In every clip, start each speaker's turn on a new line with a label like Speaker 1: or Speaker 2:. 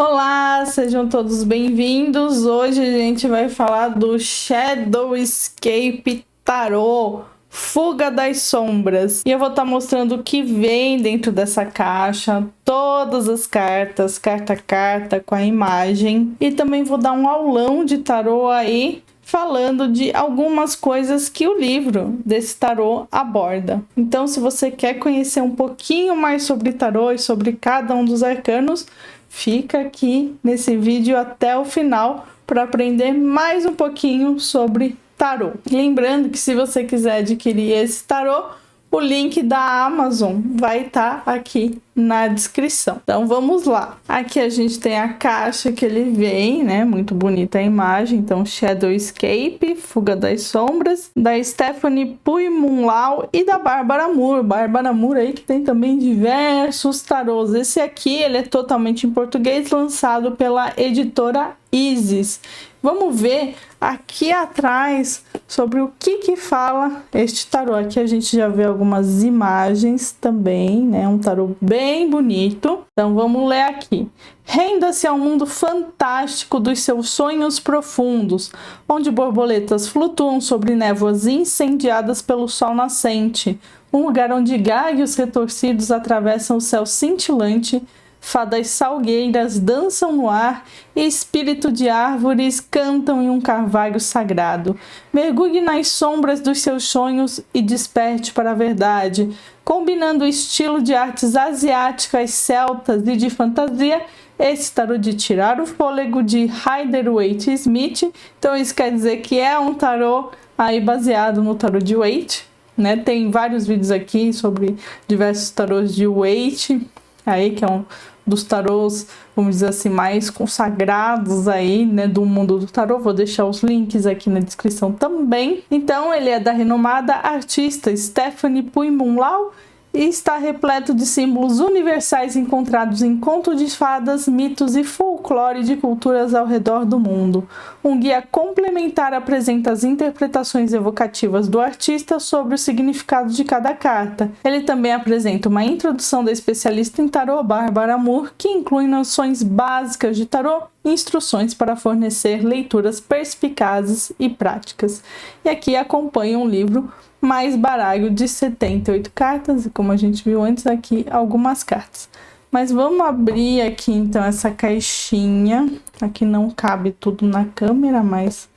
Speaker 1: Olá, sejam todos bem-vindos. Hoje a gente vai falar do Shadowscape Tarot, Fuga das Sombras. E eu vou estar mostrando o que vem dentro dessa caixa, todas as cartas, carta a carta, com a imagem. E também vou dar um aulão de tarô aí, falando de algumas coisas que o livro desse tarô aborda. Então, se você quer conhecer um pouquinho mais sobre tarô e sobre cada um dos arcanos, fica aqui nesse vídeo até o final para aprender mais um pouquinho sobre tarô. Lembrando que se você quiser adquirir esse tarô, o link da Amazon vai estar aqui na descrição. Então vamos lá. Aqui a gente tem a caixa que ele vem, né? Muito bonita a imagem. Então Shadowscape, Fuga das Sombras, da Stephanie Puimunlau e da Bárbara Moore. Bárbara Moore aí que tem também diversos tarôs. Esse aqui ele é totalmente em português, lançado pela editora Isis. Vamos ver aqui atrás sobre o que fala este tarô. Aqui a gente já vê algumas imagens também, né? Um tarô bem bonito. Então vamos ler aqui. Renda-se ao mundo fantástico dos seus sonhos profundos, onde borboletas flutuam sobre névoas incendiadas pelo sol nascente. Um lugar onde galhos retorcidos atravessam o céu cintilante, fadas salgueiras dançam no ar e espírito de árvores cantam em um carvalho sagrado. Mergulhe nas sombras dos seus sonhos e desperte para a verdade. Combinando o estilo de artes asiáticas, celtas e de fantasia, esse tarô de tirar o fôlego de Rider-Waite Smith. Então isso quer dizer que é um tarô aí baseado no tarô de Waite, né? Tem vários vídeos aqui sobre diversos tarôs de Waite, aí que é um dos tarôs, vamos dizer assim, mais consagrados aí, né, do mundo do tarô. Vou deixar os links aqui na descrição também. Então, ele é da renomada artista Stephanie Puimunlau e está repleto de símbolos universais encontrados em contos de fadas, mitos e folclore de culturas ao redor do mundo. Um guia complementar apresenta as interpretações evocativas do artista sobre o significado de cada carta. Ele também apresenta uma introdução da especialista em tarô Bárbara Moore, que inclui noções básicas de tarô e instruções para fornecer leituras perspicazes e práticas. E aqui acompanha um livro mais baralho de 78 cartas, e como a gente viu antes aqui, algumas cartas. Mas vamos abrir aqui então essa caixinha. Aqui não cabe tudo na câmera, mas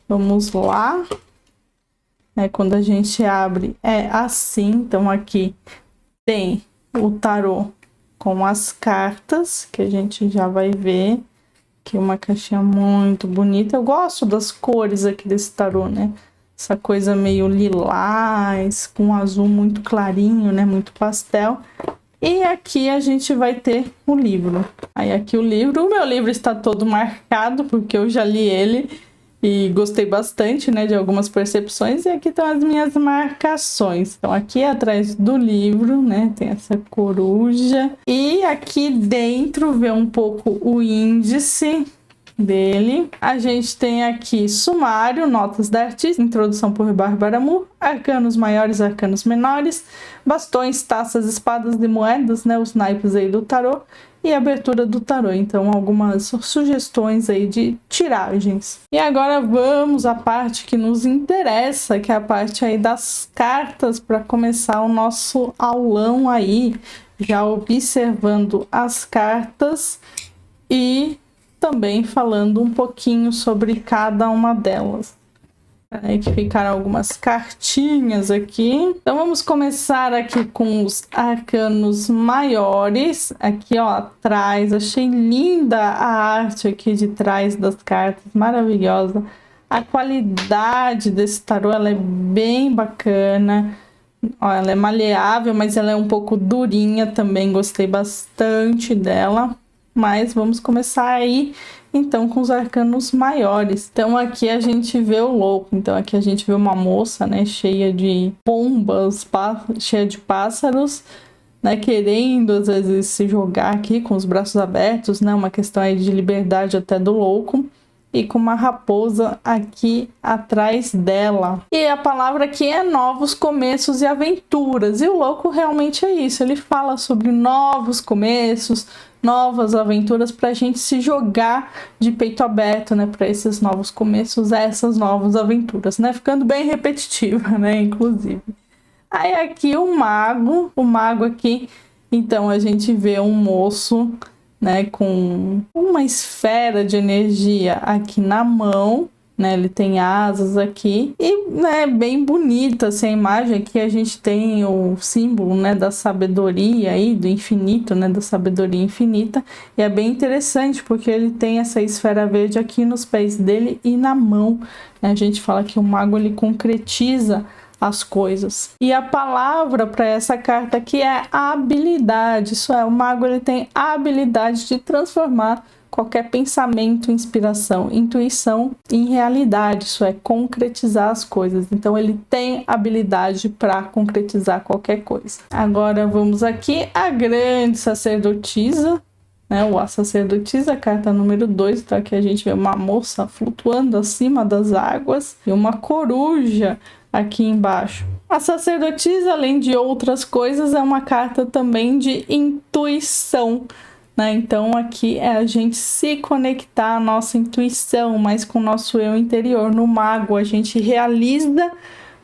Speaker 1: vamos lá. Quando a gente abre é assim. Então aqui tem o tarô com as cartas, que a gente já vai ver. Aqui uma caixinha muito bonita. Eu gosto das cores aqui desse tarô, né? Essa coisa meio lilás, com azul muito clarinho, né? Muito pastel. E aqui a gente vai ter o livro. Aí aqui o livro. O meu livro está todo marcado, porque eu já li ele e gostei bastante, né? De algumas percepções. E aqui estão as minhas marcações. Então aqui atrás do livro, né? Tem essa coruja. E aqui dentro vê um pouco o índice dele. A gente tem aqui sumário, notas da artista, introdução por Bárbara Moore, arcanos maiores, arcanos menores, bastões, taças, espadas e moedas, né, os naipes aí do tarô, e abertura do tarô. Então algumas sugestões aí de tiragens. E agora vamos à parte que nos interessa, que é a parte aí das cartas, para começar o nosso aulão aí, já observando as cartas e também falando um pouquinho sobre cada uma delas. Aí que ficaram algumas cartinhas aqui. Então vamos começar aqui com os arcanos maiores. Aqui ó, atrás, achei linda a arte aqui de trás das cartas, maravilhosa. A qualidade desse tarô, ela é bem bacana. Ó, ela é maleável, mas ela é um pouco durinha também, gostei bastante dela. Mas vamos começar aí, então, com os arcanos maiores. Então, aqui a gente vê o louco. Então, aqui a gente vê uma moça, né, cheia de pombas, cheia de pássaros, né, querendo, às vezes, se jogar aqui com os braços abertos, né, uma questão aí de liberdade até do louco. E com uma raposa aqui atrás dela. E a palavra aqui é novos começos e aventuras. E o louco realmente é isso. Ele fala sobre novos começos, novas aventuras para a gente se jogar de peito aberto, né, para esses novos começos, essas novas aventuras, né, ficando bem repetitiva, né, inclusive. Aí aqui o mago aqui, então a gente vê um moço, né, com uma esfera de energia aqui na mão, né, ele tem asas aqui e, né, bem bonita essa imagem. Aqui a gente tem o símbolo, né, da sabedoria aí, do infinito, né, da sabedoria infinita, e é bem interessante porque ele tem essa esfera verde aqui nos pés dele e na mão, né? A gente fala que o mago ele concretiza as coisas. E a palavra para essa carta aqui é habilidade. Isso é, o mago ele tem a habilidade de transformar qualquer pensamento, inspiração, intuição em realidade. Isso é concretizar as coisas. Então ele tem habilidade para concretizar qualquer coisa. Agora vamos aqui a grande sacerdotisa, né? A sacerdotisa, carta número 2. Então aqui a gente vê uma moça flutuando acima das águas e uma coruja aqui embaixo. A sacerdotisa, além de outras coisas, é uma carta também de intuição, né? Então aqui é a gente se conectar à nossa intuição, mas com o nosso eu interior. No mago a gente realiza,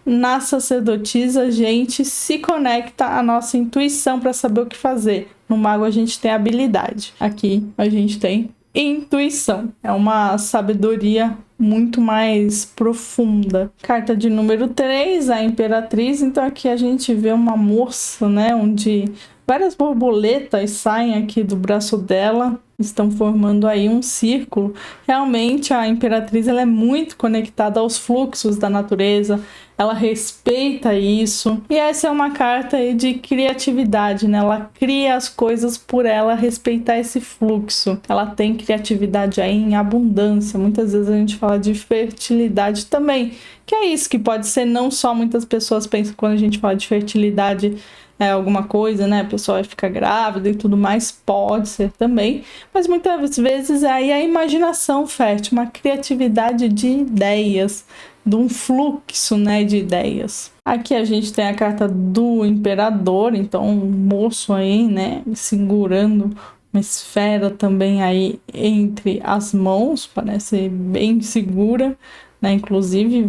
Speaker 1: na sacerdotisa a gente se conecta à nossa intuição para saber o que fazer. No mago a gente tem habilidade, aqui a gente tem intuição. É uma sabedoria muito mais profunda. Carta de número 3, a Imperatriz. Então aqui a gente vê uma moça, né, onde várias borboletas saem aqui do braço dela, estão formando aí um círculo. Realmente a Imperatriz ela é muito conectada aos fluxos da natureza, ela respeita isso. E essa é uma carta aí de criatividade, né? Ela cria as coisas por ela respeitar esse fluxo. Ela tem criatividade aí em abundância. Muitas vezes a gente fala de fertilidade também, que é isso que pode ser. Não só muitas pessoas pensam quando a gente fala de fertilidade é alguma coisa, né? A pessoa vai ficar grávida e tudo mais, pode ser também, mas muitas vezes aí a imaginação fértil, uma criatividade de ideias, de um fluxo, né, de ideias. Aqui a gente tem a carta do Imperador, então um moço aí, né, segurando uma esfera também aí entre as mãos, parece bem segura, né? Inclusive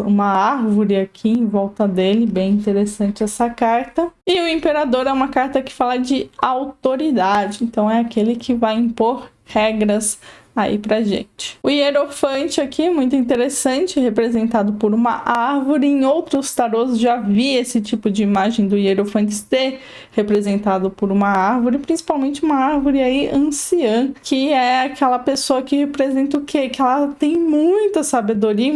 Speaker 1: uma árvore aqui em volta dele, bem interessante essa carta. E o Imperador é uma carta que fala de autoridade, então é aquele que vai impor regras aí pra gente. O Hierofante aqui, muito interessante, representado por uma árvore. Em outros tarôs já vi esse tipo de imagem do Hierofante ser representado por uma árvore, principalmente uma árvore aí anciã, que é aquela pessoa que representa o quê? Que ela tem muita sabedoria,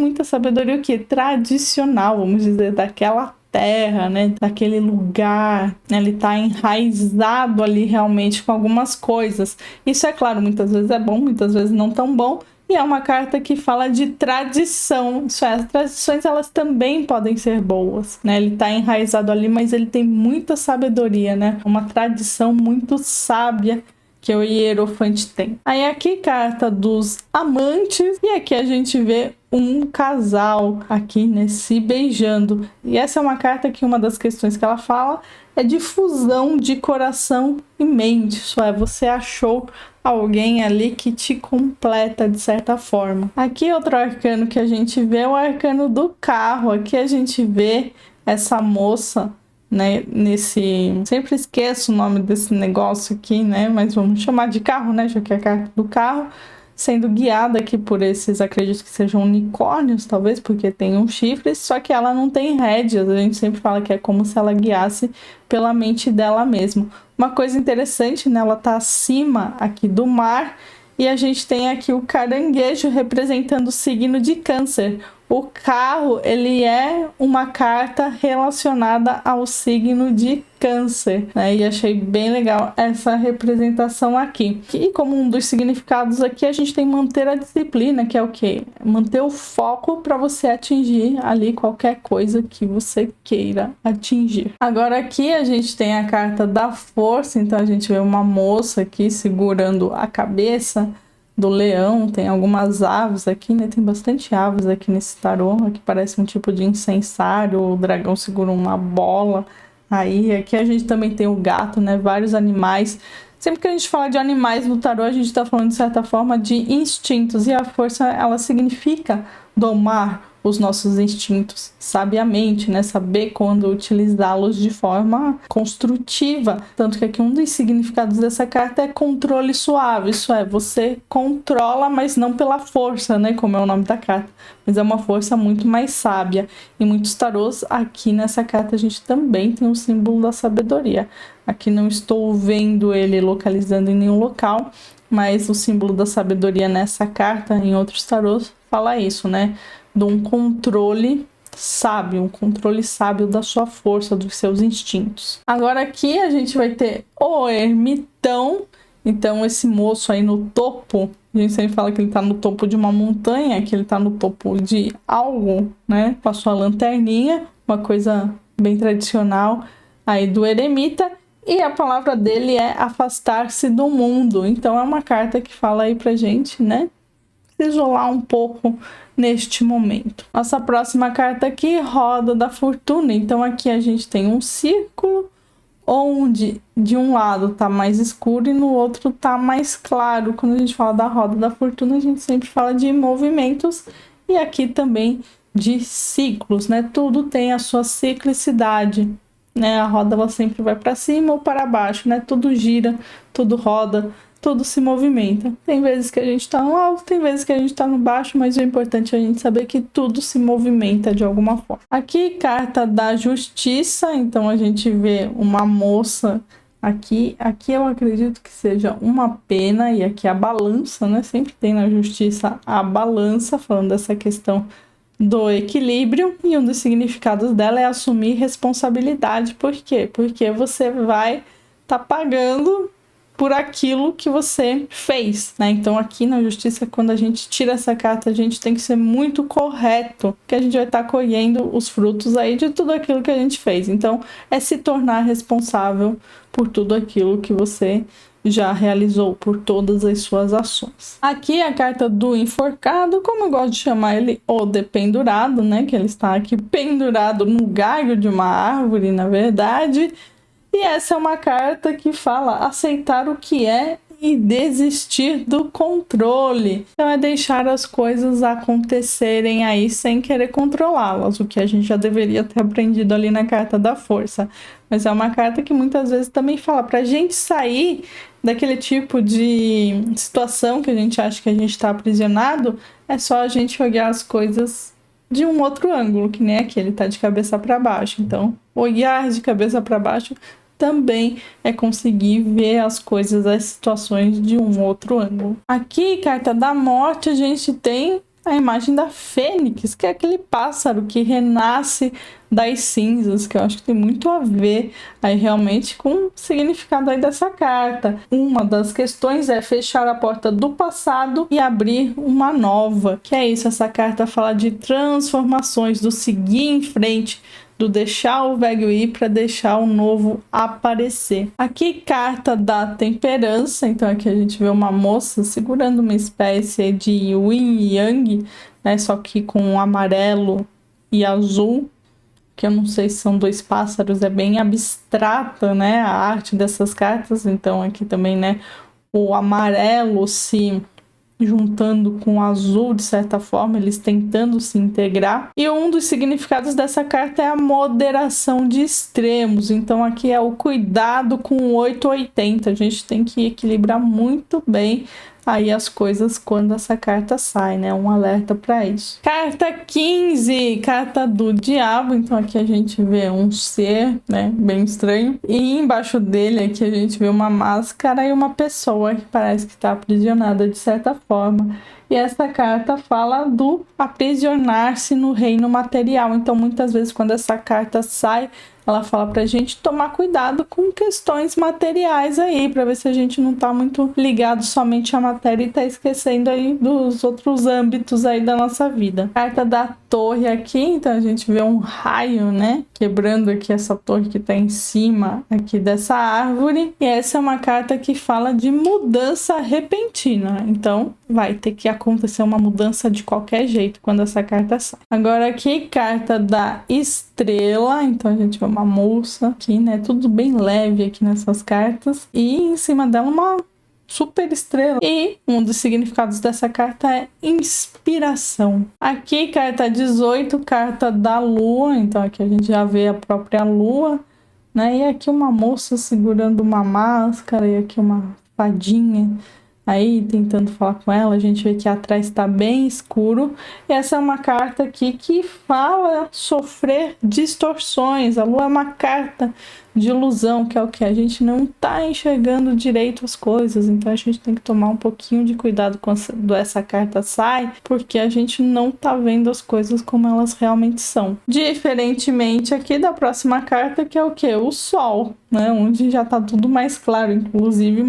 Speaker 1: o quê? Tradicional, vamos dizer, daquela terra, né, daquele lugar, né? Ele tá enraizado ali realmente com algumas coisas. Isso é claro, muitas vezes é bom, muitas vezes não tão bom. E é uma carta que fala de tradição. Isso é, as tradições elas também podem ser boas, né? Ele tá enraizado ali, mas ele tem muita sabedoria, né? Uma tradição muito sábia que o Hierofante tem. Aí aqui carta dos amantes, e aqui a gente vê um casal aqui, né, se beijando. E essa é uma carta que uma das questões que ela fala é de fusão de coração e mente. Isso é, você achou alguém ali que te completa de certa forma. Aqui outro arcano que a gente vê é o arcano do carro. Aqui a gente vê essa moça, né, sempre esqueço o nome desse negócio aqui, né, mas vamos chamar de carro, né, já que é a carta do carro, sendo guiada aqui por esses, acredito que sejam unicórnios, talvez, porque tem um chifre, só que ela não tem rédeas. A gente sempre fala que é como se ela guiasse pela mente dela mesma. Uma coisa interessante, né, ela tá acima aqui do mar, e a gente tem aqui o caranguejo representando o signo de Câncer. O carro, ele é uma carta relacionada ao signo de Câncer, né? E achei bem legal essa representação aqui. E como um dos significados aqui, a gente tem manter a disciplina, que é o quê? Manter o foco para você atingir ali qualquer coisa que você queira atingir. Agora aqui a gente tem a carta da força, então a gente vê uma moça aqui segurando a cabeça do leão. Tem algumas aves aqui, né? Tem bastante aves aqui nesse tarô. Aqui parece um tipo de incensário. O dragão segura uma bola. Aí, aqui a gente também tem o gato, né? Vários animais Sempre que a gente fala de animais no tarô, a gente está falando, de certa forma, de instintos. E a força, ela significa domar os nossos instintos sabiamente, né? Saber quando utilizá-los de forma construtiva. Tanto que aqui um dos significados dessa carta é controle suave. Isso é, você controla, mas não pela força, né? Como é o nome da carta. Mas é uma força muito mais sábia. Em muitos tarôs, aqui nessa carta, a gente também tem o símbolo da sabedoria. Aqui não estou vendo ele localizando em nenhum local, mas o símbolo da sabedoria nessa carta, em outros tarôs, fala isso, né? De um controle sábio, um controle sábio da sua força, dos seus instintos. Agora aqui a gente vai ter o ermitão. Então esse moço aí no topo, a gente sempre fala que ele tá no topo de uma montanha, que ele tá no topo de algo, né? Com a sua lanterninha, uma coisa bem tradicional aí do eremita. E a palavra dele é afastar-se do mundo. Então é uma carta que fala aí pra gente, né? Se isolar um pouco neste momento. Nossa próxima carta aqui, roda da fortuna. Então aqui a gente tem um círculo onde de um lado tá mais escuro e no outro tá mais claro. Quando a gente fala da roda da fortuna, a gente sempre fala de movimentos e aqui também de ciclos, né? Tudo tem a sua ciclicidade, né? A roda ela sempre vai para cima ou para baixo, né? Tudo gira, tudo roda, tudo se movimenta. Tem vezes que a gente tá no alto, tem vezes que a gente tá no baixo, mas o importante é a gente saber que tudo se movimenta de alguma forma. Aqui, carta da justiça, então a gente vê uma moça aqui eu acredito que seja uma pena, e aqui a balança, né? Sempre tem na justiça a balança, falando dessa questão do equilíbrio, e um dos significados dela é assumir responsabilidade. Por quê? Porque você vai tá pagando por aquilo que você fez, né? Então aqui na justiça, quando a gente tira essa carta, a gente tem que ser muito correto, que a gente vai estar colhendo os frutos aí de tudo aquilo que a gente fez. Então é se tornar responsável por tudo aquilo que você já realizou, por todas as suas ações. Aqui a carta do enforcado, como eu gosto de chamar ele, o dependurado, né? Que ele está aqui pendurado no galho de uma árvore, na verdade. E essa é uma carta que fala aceitar o que é e desistir do controle. Então é deixar as coisas acontecerem aí sem querer controlá-las, o que a gente já deveria ter aprendido ali na carta da força. Mas é uma carta que muitas vezes também fala pra gente sair daquele tipo de situação que a gente acha que a gente está aprisionado, é só a gente olhar as coisas de um outro ângulo, que nem aquele, tá de cabeça para baixo. Então, olhar de cabeça para baixo também é conseguir ver as coisas, as situações de um outro ângulo. Aqui, carta da morte, a gente tem a imagem da fênix, que é aquele pássaro que renasce das cinzas, que eu acho que tem muito a ver aí realmente com o significado aí dessa carta. Uma das questões é fechar a porta do passado e abrir uma nova, que é isso, essa carta fala de transformações, do seguir em frente, do deixar o velho ir para deixar o novo aparecer. Aqui, carta da temperança, então aqui a gente vê uma moça segurando uma espécie de yin e yang, né, só que com amarelo e azul, que eu não sei se são dois pássaros, é bem abstrata, né, a arte dessas cartas. Então aqui também, né, o amarelo se juntando com o azul, de certa forma, eles tentando se integrar. E um dos significados dessa carta é a moderação de extremos. Então aqui é o cuidado com o 880. A gente tem que equilibrar muito bem aí as coisas quando essa carta sai, né? Um alerta para isso. Carta 15, carta do diabo. Então aqui a gente vê um ser, né? Bem estranho. E embaixo dele aqui a gente vê uma máscara e uma pessoa que parece que está aprisionada de certa forma. E essa carta fala do aprisionar-se no reino material. Então muitas vezes quando essa carta sai, ela fala pra gente tomar cuidado com questões materiais aí, pra ver se a gente não tá muito ligado somente à matéria e tá esquecendo aí dos outros âmbitos aí da nossa vida. Carta da torre aqui, então a gente vê um raio, né, quebrando aqui essa torre que tá em cima aqui dessa árvore. E essa é uma carta que fala de mudança repentina, então vai ter que acontecer uma mudança de qualquer jeito quando essa carta sai. Agora aqui, carta da estrela, então a gente vê uma uma moça aqui, né? Tudo bem leve aqui nessas cartas. E em cima dela uma super estrela. E um dos significados dessa carta é inspiração. Aqui, carta 18, carta da lua. Então aqui a gente já vê a própria lua, né? E aqui uma moça segurando uma máscara e aqui uma fadinha aí tentando falar com ela. A gente vê que atrás está bem escuro. E essa é uma carta aqui que fala sofrer distorções. A lua é uma carta de ilusão, que é o que? A gente não tá enxergando direito as coisas, então a gente tem que tomar um pouquinho de cuidado quando essa carta sai, porque a gente não tá vendo as coisas como elas realmente são. Diferentemente aqui da próxima carta, que é o que? O Sol, né? Onde já tá tudo mais claro, inclusive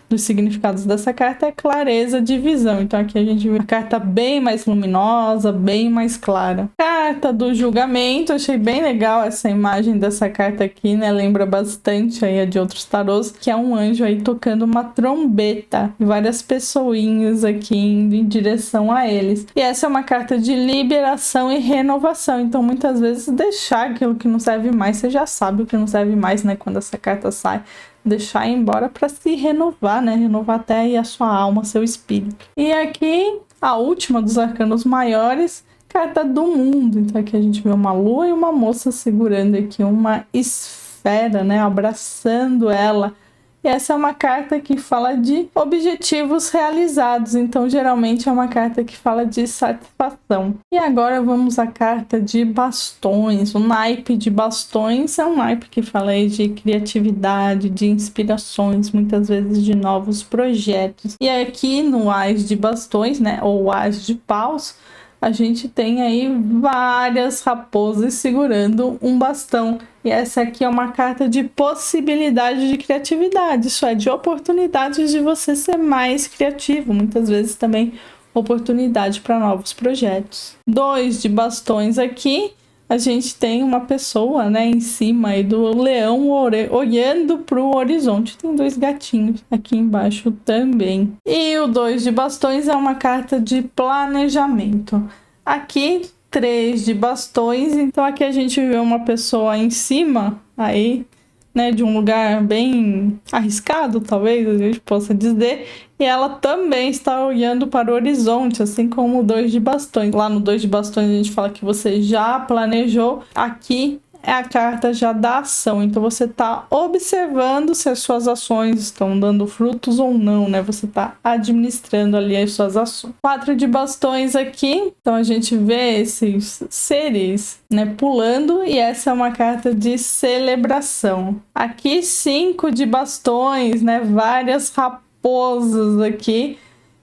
Speaker 1: dos significados dessa carta é clareza de visão, então aqui a gente vê a carta bem mais luminosa, bem mais clara. Carta do julgamento, achei bem legal essa imagem dessa carta aqui, né? Lembra bastante aí a de outros tarôs, que é um anjo aí tocando uma trombeta e várias pessoinhas aqui indo em direção a eles. E essa é uma carta de liberação e renovação, então muitas vezes deixar aquilo que não serve mais, você já sabe o que não serve mais, né? Quando essa carta sai, deixar ir embora para se renovar, né? Renovar até aí a sua alma, seu espírito. E aqui, a última dos arcanos maiores, carta do mundo. Então aqui a gente vê uma lua e uma moça segurando aqui uma esfera, né? Abraçando ela. E essa é uma carta que fala de objetivos realizados, então geralmente é uma carta que fala de satisfação. E agora vamos à carta de bastões. O naipe de bastões é um naipe que fala aí de criatividade, de inspirações, muitas vezes de novos projetos. E aqui no Ás de bastões, né, ou Ás de paus, a gente tem aí várias raposas segurando um bastão. E essa aqui é uma carta de possibilidade de criatividade. Isso é, de oportunidades de você ser mais criativo. Muitas vezes também oportunidade para novos projetos. 2 de bastões aqui. A gente tem uma pessoa, né, em cima aí do leão olhando para o horizonte. Tem 2 gatinhos aqui embaixo também. E o 2 de bastões é uma carta de planejamento. Aqui, 3 de bastões. Então aqui a gente vê uma pessoa em cima aí, né, de um lugar bem arriscado, talvez a gente possa dizer, e ela também está olhando para o horizonte, assim como o 2 de bastões. Lá no 2 de bastões a gente fala que você já planejou, aqui é a carta já da ação, então você está observando se as suas ações estão dando frutos ou não, né? Você está administrando ali as suas ações. 4 de bastões aqui, então a gente vê esses seres, né, pulando, e essa é uma carta de celebração. Aqui 5 de bastões, né, várias raposas aqui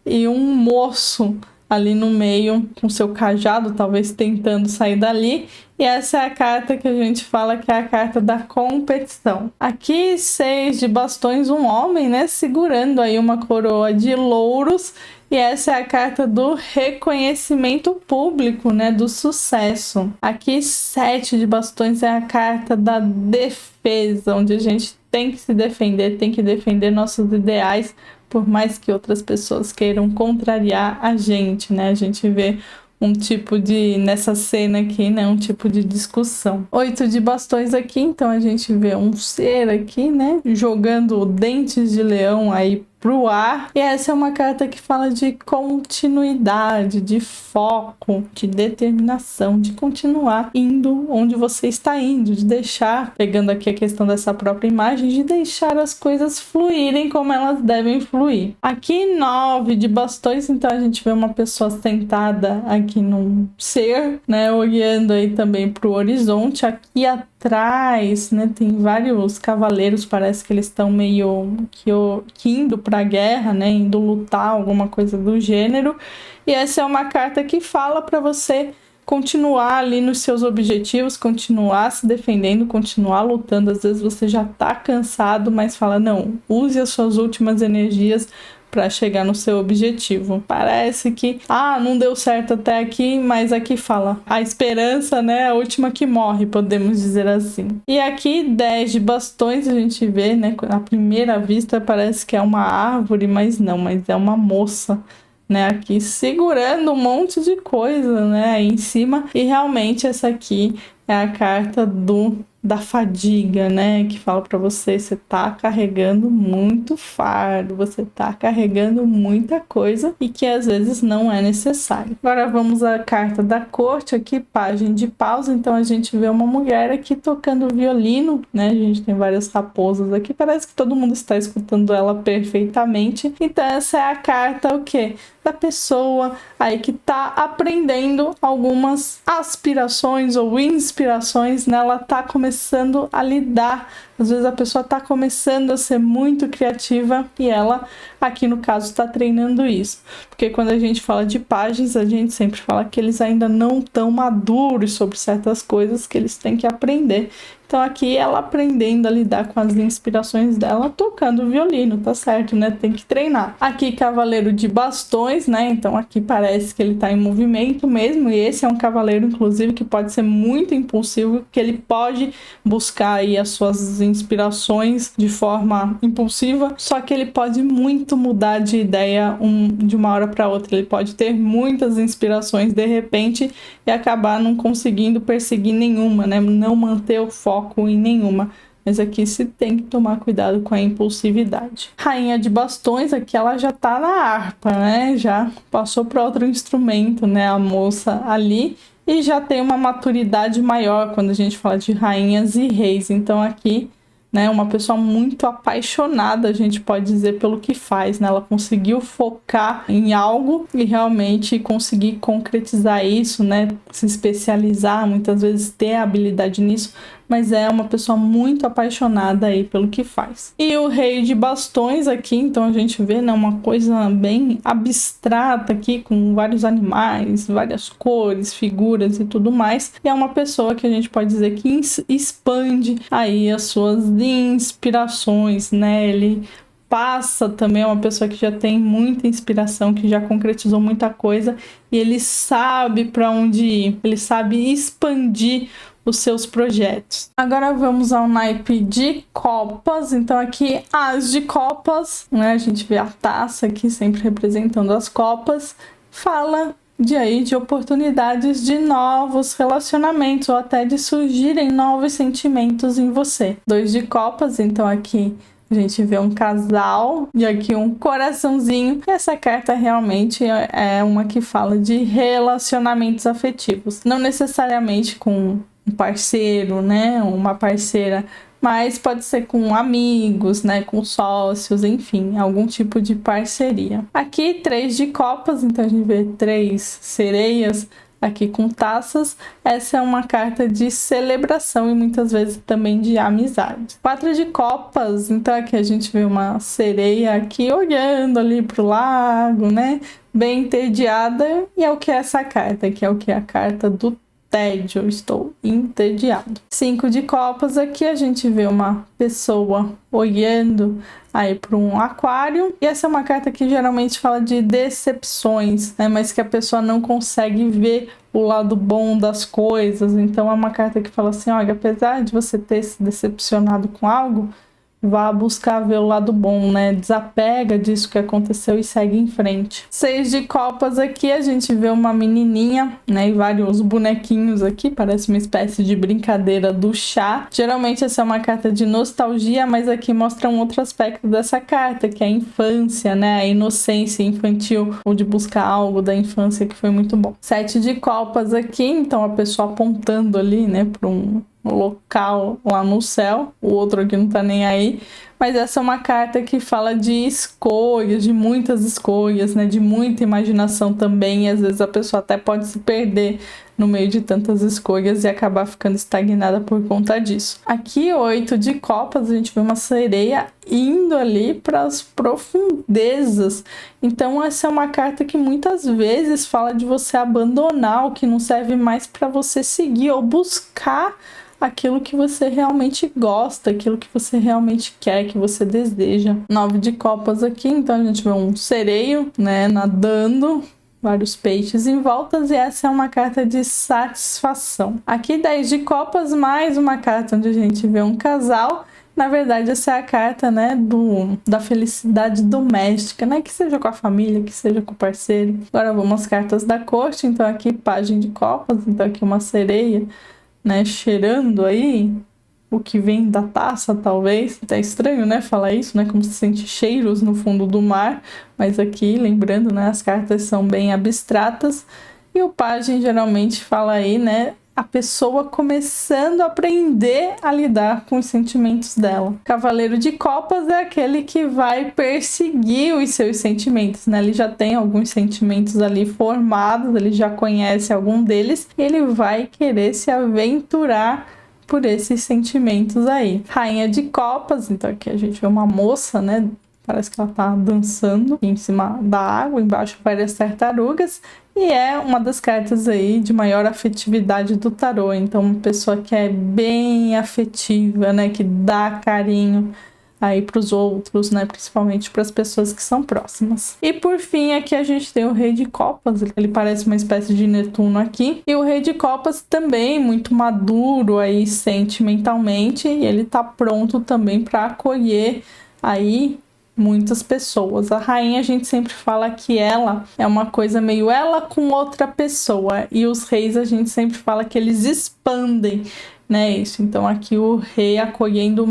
Speaker 1: e um moço ali no meio com seu cajado, talvez tentando sair dali. E essa é a carta que a gente fala que é a carta da competição. Aqui 6 de bastões, um homem, né, segurando aí uma coroa de louros. E essa é a carta do reconhecimento público, né, do sucesso. Aqui 7 de bastões é a carta da defesa, onde a gente tem que se defender, tem que defender nossos ideais, por mais que outras pessoas queiram contrariar a gente, né? A gente vê um tipo de, nessa cena aqui, né, um tipo de discussão. 8 de bastões aqui, então a gente vê um ser aqui, né, jogando dentes de leão aí pro ar. E essa é uma carta que fala de continuidade, de foco, de determinação, de continuar indo onde você está indo, de deixar, pegando aqui a questão dessa própria imagem, de deixar as coisas fluírem como elas devem fluir. Aqui 9 de bastões, então a gente vê uma pessoa sentada aqui num ser, né, olhando aí também pro horizonte. Aqui atrás, né, tem vários cavaleiros, parece que eles estão meio que indo pra guerra, né, indo lutar, alguma coisa do gênero. E essa é uma carta que fala para você continuar ali nos seus objetivos, continuar se defendendo, continuar lutando. Às vezes você já tá cansado, mas fala, não, use as suas últimas energias para chegar no seu objetivo. Parece que, não deu certo até aqui, mas aqui fala, a esperança, né, é a última que morre, podemos dizer assim. E aqui 10 de bastões a gente vê, né, à primeira vista parece que é uma árvore, mas não, mas é uma moça, né, aqui segurando um monte de coisa, né, aí em cima. E realmente essa aqui é a carta do da fadiga, né? Que fala para você tá carregando muito fardo, você tá carregando muita coisa e que às vezes não é necessário. Agora vamos à carta da corte aqui, página de pausa. Então a gente vê uma mulher aqui tocando violino, né? A gente tem várias raposas aqui, parece que todo mundo está escutando ela perfeitamente. Então essa é a carta o quê? Da pessoa aí que tá aprendendo algumas aspirações ou inspirações, né? Ela tá começando a lidar, às vezes a pessoa tá começando a ser muito criativa e ela, aqui no caso, está treinando isso. Porque quando a gente fala de pagens, a gente sempre fala que eles ainda não estão maduros sobre certas coisas que eles têm que aprender. Então aqui ela aprendendo a lidar com as inspirações dela, tocando violino, tá certo, né? Tem que treinar. Aqui cavaleiro de bastões, né? Então aqui parece que ele tá em movimento mesmo, e esse é um cavaleiro, inclusive, que pode ser muito impulsivo, que ele pode buscar aí as suas inspirações de forma impulsiva, só que ele pode muito mudar de ideia de uma hora para outra. Ele pode ter muitas inspirações de repente e acabar não conseguindo perseguir nenhuma, né? Não manter o foco em nenhuma. Mas aqui se tem que tomar cuidado com a impulsividade. Rainha de bastões, aqui ela já tá na harpa, né? Já passou para outro instrumento, né? A moça ali. E já tem uma maturidade maior quando a gente fala de rainhas e reis. Então aqui, né, uma pessoa muito apaixonada, a gente pode dizer, pelo que faz, né? Ela conseguiu focar em algo e realmente conseguir concretizar isso, né? Se especializar, muitas vezes ter habilidade nisso, mas é uma pessoa muito apaixonada aí pelo que faz. E o rei de bastões aqui, então a gente vê, né, uma coisa bem abstrata aqui, com vários animais, várias cores, figuras e tudo mais. E é uma pessoa que a gente pode dizer que expande aí as suas inspirações, né? Ele passa também, é uma pessoa que já tem muita inspiração, que já concretizou muita coisa e ele sabe para onde ir, ele sabe expandir os seus projetos. Agora vamos ao naipe de copas. Então aqui as de copas, né? A gente vê a taça aqui sempre representando as copas. Fala de oportunidades de novos relacionamentos ou até de surgirem novos sentimentos em você. 2 de copas, então aqui a gente vê um casal e aqui um coraçãozinho. Essa carta realmente é uma que fala de relacionamentos afetivos. Não necessariamente com um parceiro, né? Uma parceira, mas pode ser com amigos, né? Com sócios, enfim, algum tipo de parceria. Aqui 3 de copas, então a gente vê 3 sereias aqui com taças. Essa é uma carta de celebração e muitas vezes também de amizade. 4 de copas, então aqui a gente vê uma sereia aqui olhando ali pro lago, né? Bem entediada, e é o que é essa carta, que é o que é a carta do tédio, estou entediado. 5 de copas, aqui a gente vê uma pessoa olhando aí para um aquário, e essa é uma carta que geralmente fala de decepções, né? Mas que a pessoa não consegue ver o lado bom das coisas. Então é uma carta que fala assim, olha, apesar de você ter se decepcionado com algo, vá buscar ver o lado bom, né? Desapega disso que aconteceu e segue em frente. 6 de copas, aqui a gente vê uma menininha, né? E vários bonequinhos aqui, parece uma espécie de brincadeira do chá. Geralmente essa é uma carta de nostalgia, mas aqui mostra um outro aspecto dessa carta, que é a infância, né? A inocência infantil, ou de buscar algo da infância que foi muito bom. 7 de copas aqui, então a pessoa apontando ali, né, para um local lá no céu, o outro aqui não tá nem aí, mas essa é uma carta que fala de escolhas, de muitas escolhas, né, de muita imaginação também, e às vezes a pessoa até pode se perder no meio de tantas escolhas e acabar ficando estagnada por conta disso. Aqui, 8 de copas, a gente vê uma sereia indo ali para as profundezas. Então essa é uma carta que muitas vezes fala de você abandonar o que não serve mais para você seguir ou buscar aquilo que você realmente gosta, aquilo que você realmente quer, que você deseja. 9 de copas aqui, então a gente vê um sereio, né, nadando, vários peixes em voltas, e essa é uma carta de satisfação. Aqui 10 de copas, mais uma carta onde a gente vê um casal. Na verdade, essa é a carta, né, da felicidade doméstica, né, que seja com a família, que seja com o parceiro. Agora vamos às cartas da corte, então aqui página de copas, então aqui uma sereia, né, cheirando aí o que vem da taça, talvez. Tá estranho, né, falar isso, né, como se sente cheiros no fundo do mar, mas aqui, lembrando, né, as cartas são bem abstratas, e o pajem geralmente fala aí, né, a pessoa começando a aprender a lidar com os sentimentos dela. Cavaleiro de Copas é aquele que vai perseguir os seus sentimentos, né? Ele já tem alguns sentimentos ali formados, ele já conhece algum deles, e ele vai querer se aventurar por esses sentimentos aí. Rainha de Copas, então aqui a gente vê uma moça, né? Parece que ela tá dançando em cima da água, embaixo várias tartarugas. E é uma das cartas aí de maior afetividade do tarô. Então, uma pessoa que é bem afetiva, né? Que dá carinho aí para os outros, né? Principalmente para as pessoas que são próximas. E por fim, aqui a gente tem o Rei de Copas. Ele parece uma espécie de Netuno aqui. E o Rei de Copas também muito maduro aí sentimentalmente. E ele tá pronto também para acolher aí muitas pessoas. A rainha, a gente sempre fala que ela é uma coisa meio ela com outra pessoa, e os reis a gente sempre fala que eles expandem, né, isso. Então aqui o rei acolhendo,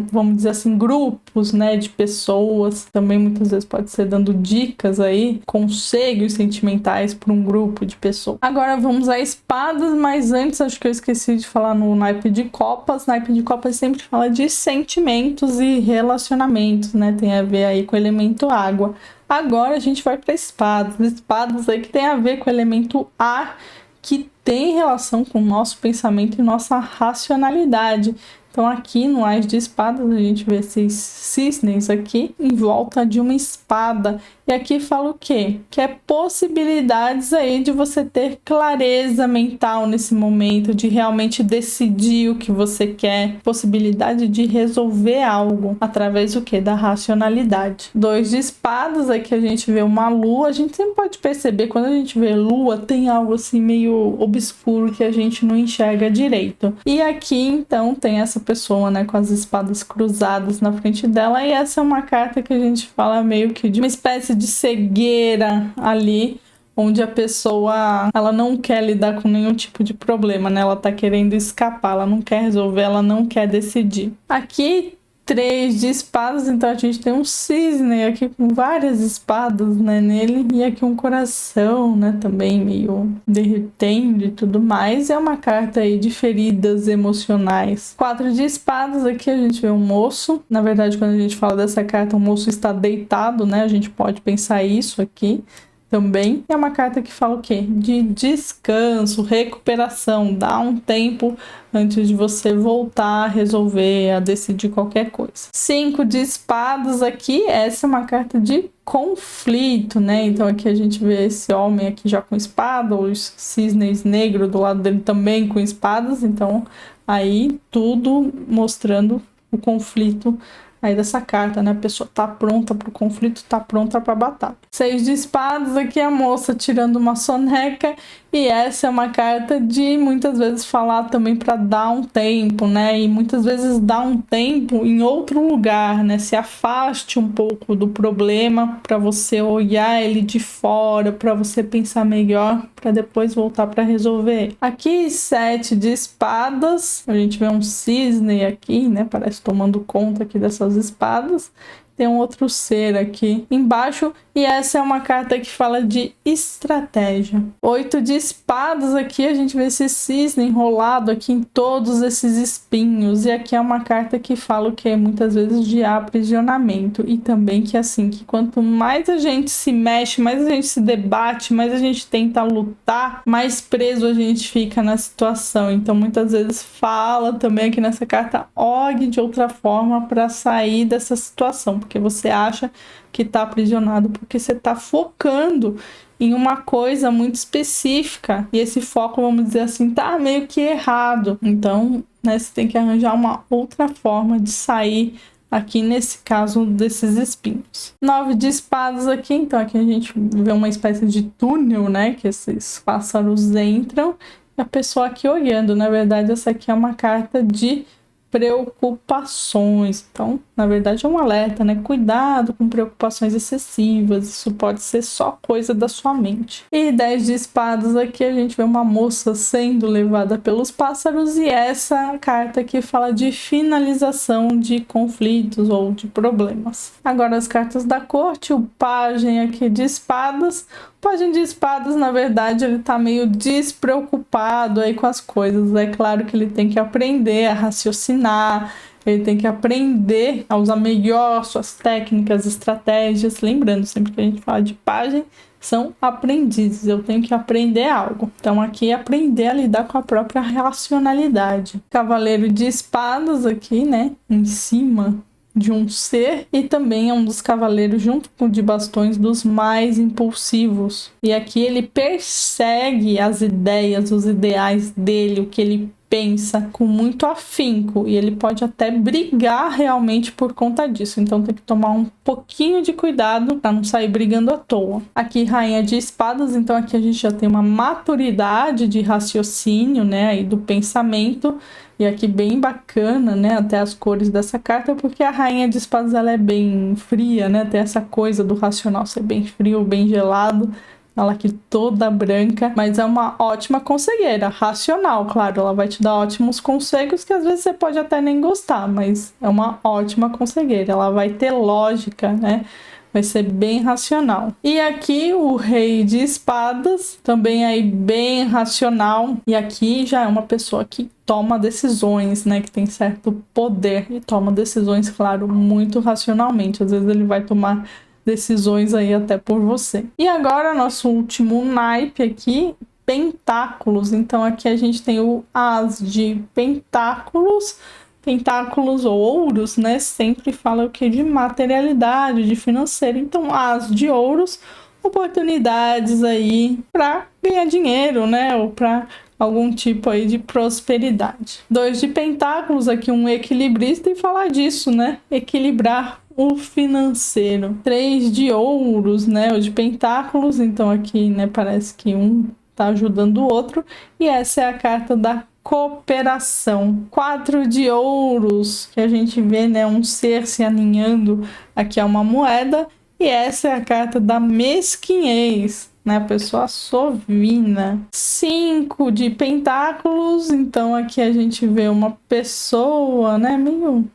Speaker 1: vamos dizer assim, grupos, né, de pessoas, também muitas vezes pode ser dando dicas aí, conselhos sentimentais para um grupo de pessoas. Agora vamos a espadas, mas antes acho que eu esqueci de falar no naipe de copas. Naipe de copas sempre fala de sentimentos e relacionamentos, né, tem a ver aí com o elemento água. Agora a gente vai para espadas, espadas aí que tem a ver com o elemento ar, que tem relação com o nosso pensamento e nossa racionalidade. Então aqui no Ás de Espadas a gente vê esses cisnes aqui em volta de uma espada. E aqui fala o quê? Que é possibilidades aí de você ter clareza mental nesse momento, de realmente decidir o que você quer, possibilidade de resolver algo através do quê? Da racionalidade. 2 de espadas, aqui a gente vê uma lua. A gente sempre pode perceber, quando a gente vê lua, tem algo assim meio obscuro que a gente não enxerga direito. E aqui então tem essa pessoa, né, com as espadas cruzadas na frente dela, e essa é uma carta que a gente fala meio que de uma espécie de cegueira ali, onde a pessoa, ela não quer lidar com nenhum tipo de problema, né, ela tá querendo escapar, ela não quer resolver, ela não quer decidir. Aqui 3 de espadas, então a gente tem um cisne aqui com várias espadas, né, nele, e aqui um coração, né, também meio derretendo e tudo mais. É uma carta aí de feridas emocionais. 4 de espadas, aqui a gente vê um moço. Na verdade, quando a gente fala dessa carta, o moço está deitado, né, a gente pode pensar isso aqui também. É uma carta que fala o quê? De descanso, recuperação, dá um tempo antes de você voltar a resolver, a decidir qualquer coisa. 5 de espadas aqui, essa é uma carta de conflito, né? Então aqui a gente vê esse homem aqui já com espada, os cisnes negros do lado dele também com espadas, então aí tudo mostrando o conflito aí dessa carta, né? A pessoa tá pronta pro conflito, tá pronta pra batalha. 6 de espadas, aqui a moça tirando uma soneca, e essa é uma carta de muitas vezes falar também para dar um tempo, né? E muitas vezes dar um tempo em outro lugar, né? Se afaste um pouco do problema para você olhar ele de fora, para você pensar melhor, para depois voltar para resolver. Aqui 7 de espadas, a gente vê um cisne aqui, né? Parece tomando conta aqui dessas espadas. Tem um outro ser aqui embaixo, e essa é uma carta que fala de estratégia. 8 de espadas, aqui a gente vê esse cisne enrolado aqui em todos esses espinhos, e aqui é uma carta que fala o que muitas vezes de aprisionamento, e também que assim, que quanto mais a gente se mexe, mais a gente se debate, mais a gente tenta lutar, mais preso a gente fica na situação. Então muitas vezes fala também aqui nessa carta, olhe de outra forma para sair dessa situação, porque você acha que está aprisionado, porque você está focando em uma coisa muito específica, e esse foco, vamos dizer assim, tá meio que errado. Então, né, você tem que arranjar uma outra forma de sair aqui nesse caso desses espinhos. 9 de espadas aqui, então aqui a gente vê uma espécie de túnel, né, que esses pássaros entram, e a pessoa aqui olhando. Na verdade, essa aqui é uma carta de preocupações. Então, na verdade, é um alerta, né? Cuidado com preocupações excessivas. Isso pode ser só coisa da sua mente. E 10 de espadas aqui, a gente vê uma moça sendo levada pelos pássaros. E essa carta aqui fala de finalização de conflitos ou de problemas. Agora, as cartas da corte. O pajem aqui de espadas. O pajem de espadas, na verdade, ele tá meio despreocupado aí com as coisas. É claro que ele tem que aprender a raciocinar, ele tem que aprender a usar melhor suas técnicas, estratégias. Lembrando, sempre que a gente fala de pajem, são aprendizes. Eu tenho que aprender algo. Então, aqui é aprender a lidar com a própria racionalidade. Cavaleiro de espadas aqui, né, em cima de um ser, e também é um dos cavaleiros junto com o de bastões dos mais impulsivos. E aqui ele persegue as ideias, os ideais dele, o que ele pensa com muito afinco, e ele pode até brigar realmente por conta disso. Então tem que tomar um pouquinho de cuidado para não sair brigando à toa. Aqui rainha de espadas, então aqui a gente já tem uma maturidade de raciocínio, né, e do pensamento. E aqui bem bacana, né, até as cores dessa carta, porque a rainha de espadas ela é bem fria, né, tem essa coisa do racional ser bem frio, bem gelado. Ela aqui toda branca, mas é uma ótima conselheira, racional, claro, ela vai te dar ótimos conselhos que às vezes você pode até nem gostar, mas é uma ótima conselheira, ela vai ter lógica, né? Vai ser bem racional. E aqui o rei de espadas, também aí bem racional. E aqui já é uma pessoa que toma decisões, né? Que tem certo poder e toma decisões, claro, muito racionalmente. Às vezes ele vai tomar decisões aí até por você. E agora nosso último naipe aqui, pentáculos. Então aqui a gente tem o as de pentáculos. Pentáculos ou ouros, né, sempre fala o que? De materialidade, de financeiro. Então, as de ouros, oportunidades aí para ganhar dinheiro, né, ou para algum tipo aí de prosperidade. 2 de pentáculos, aqui um equilibrista, e falar disso, né, equilibrar o financeiro. 3 de ouros, né, o de pentáculos, então aqui, né, parece que um tá ajudando o outro, e essa é a carta da cooperação. 4 de ouros, que a gente vê, né, um ser se aninhando, aqui é uma moeda, e essa é a carta da mesquinhez, né, a pessoa sovina. 5 de pentáculos, então aqui a gente vê uma pessoa, né, meio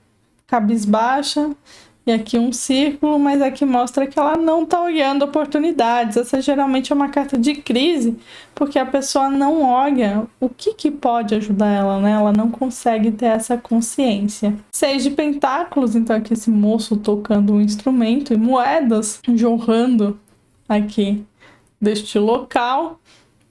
Speaker 1: cabisbaixa, e aqui um círculo, mas aqui mostra que ela não está olhando oportunidades. Essa geralmente é uma carta de crise, porque a pessoa não olha o que pode ajudar ela, né? Ela não consegue ter essa consciência. 6 de pentáculos, então aqui esse moço tocando um instrumento, e moedas jorrando aqui deste local.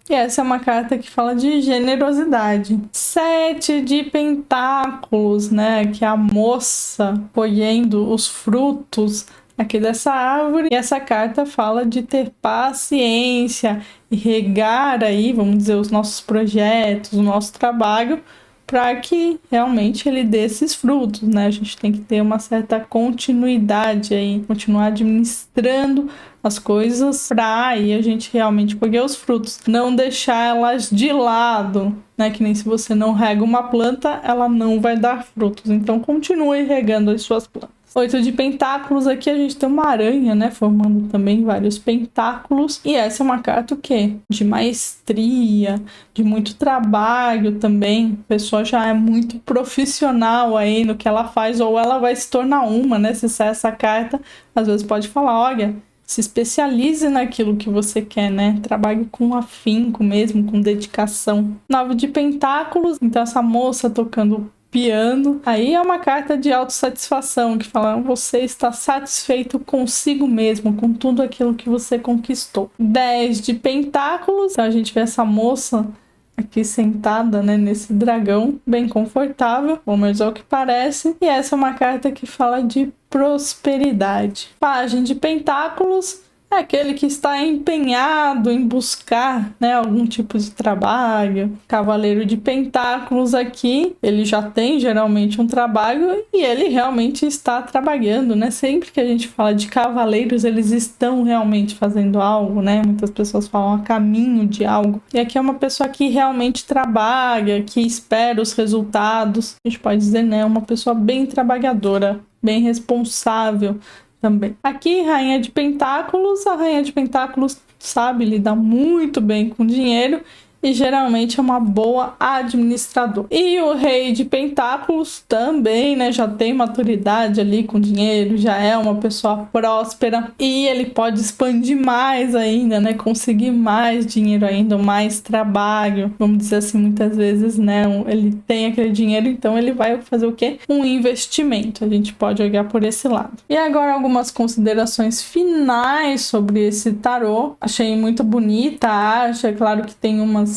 Speaker 1: E essa é uma carta que fala de generosidade. 7 de pentáculos, né? Que é a moça colhendo os frutos aqui dessa árvore. E essa carta fala de ter paciência e regar aí, vamos dizer, os nossos projetos, o nosso trabalho, para que realmente ele dê esses frutos, né? A gente tem que ter uma certa continuidade aí, continuar administrando as coisas para aí a gente realmente colher os frutos. Não deixar elas de lado, né? Que nem se você não rega uma planta, ela não vai dar frutos. Então continue regando as suas plantas. 8 de pentáculos, aqui a gente tem uma aranha, né, formando também vários pentáculos, e essa é uma carta o quê? De maestria, de muito trabalho também, a pessoa já é muito profissional aí no que ela faz, ou ela vai se tornar uma, né, se sair essa carta, às vezes pode falar, olha, se especialize naquilo que você quer, né? Trabalhe com afinco mesmo, com dedicação. 9 de pentáculos, então essa moça tocando piano. Aí é uma carta de autossatisfação, que fala, você está satisfeito consigo mesmo, com tudo aquilo que você conquistou. 10 de pentáculos, então a gente vê essa moça aqui sentada, né, nesse dragão, bem confortável, ou menos é o que parece. E essa é uma carta que fala de prosperidade. Pajem de pentáculos é aquele que está empenhado em buscar, né, algum tipo de trabalho. Cavaleiro de Pentáculos aqui, ele já tem geralmente um trabalho e ele realmente está trabalhando, né? Sempre que a gente fala de cavaleiros, eles estão realmente fazendo algo, né? Muitas pessoas falam a caminho de algo. E aqui é uma pessoa que realmente trabalha, que espera os resultados. A gente pode dizer, né, uma pessoa bem trabalhadora, bem responsável também. Aqui, Rainha de Pentáculos, a Rainha de Pentáculos sabe lidar muito bem com dinheiro e geralmente é uma boa administradora. E o Rei de Pentáculos também, né, já tem maturidade ali com dinheiro, já é uma pessoa próspera e ele pode expandir mais ainda, né, conseguir mais dinheiro ainda, mais trabalho, vamos dizer assim, muitas vezes, né, ele tem aquele dinheiro, então ele vai fazer o quê? Um investimento, a gente pode olhar por esse lado. E agora algumas considerações finais sobre esse tarô. Achei muito bonita a arte, é claro que tem umas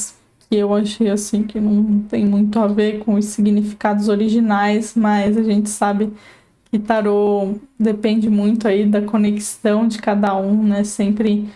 Speaker 1: que eu achei assim que não tem muito a ver com os significados originais, mas a gente sabe que tarô depende muito aí da conexão de cada um, né? Sempre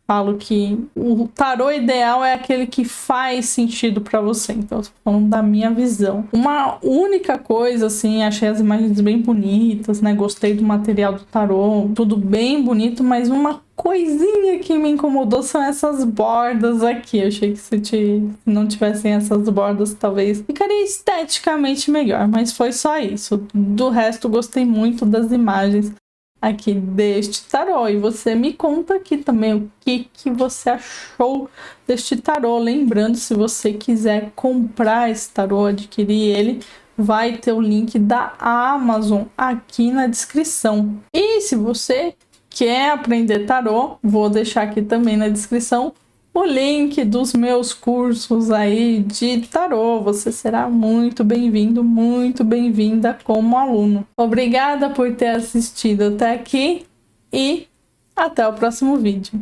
Speaker 1: falo que o tarô ideal é aquele que faz sentido para você. Então, eu tô falando da minha visão. Uma única coisa, assim, achei as imagens bem bonitas, né? Gostei do material do tarô, tudo bem bonito, mas uma coisinha que me incomodou são essas bordas aqui. Eu achei que se não tivessem essas bordas, talvez ficaria esteticamente melhor, mas foi só isso. Do resto, gostei muito das imagens aqui deste tarô. E você me conta aqui também o que você achou deste tarô. Lembrando, se você quiser comprar esse tarô, adquirir ele, vai ter o link da Amazon aqui na descrição. E se você quer aprender tarô, vou deixar aqui também na descrição o link dos meus cursos aí de tarô. Você será muito bem-vindo, muito bem-vinda como aluno. Obrigada por ter assistido até aqui e até o próximo vídeo.